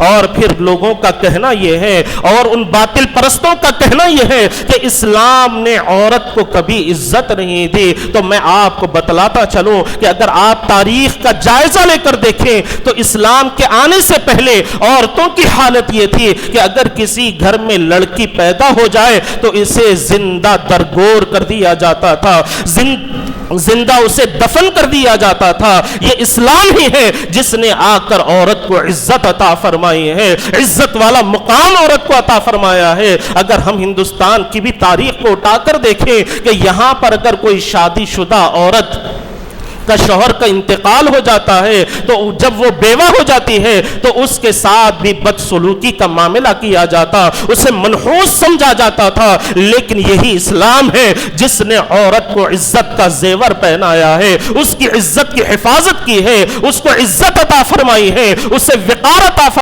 और फिर लोगों का कहना यह है और उन बातिल परस्तों का कहना यह है कि इस्लाम ने औरत को कभी इज्जत नहीं दी। तो मैं आपको बतलाता चलूं कि अगर आप तारीख का जायजा लेकर देखें तो इस्लाम के आने से पहले औरतों की हालत यह थी कि अगर किसी घर में लड़की पैदा हो जाए तो इसे जिंदा दरगोर कर दिया जाता था, जिंदा उसे दफन कर दिया जाता था। यह इस्लाम ही है जिसने आकर औरत को इज्जत अता फरमाई है, इज्जत वाला मुकाम औरत को अता फरमाया है। अगर हम हिंदुस्तान की भी तारीख को उठाकर देखें कि यहां पर अगर कोई शादीशुदा औरत का शौहर का इंतकाल हो जाता है तो जब वो बेवा हो जाती है तो उसके साथ भी बदसलूकी का मामला किया जाता, उसे मनहूस समझा जाता था। लेकिन यही इस्लाम है जिसने औरत को इज्जत का जेवर पहनाया है, उसकी इज्जत की हिफाजत की है, उसको इज्जत अता फरमाई है, उसे विकार अता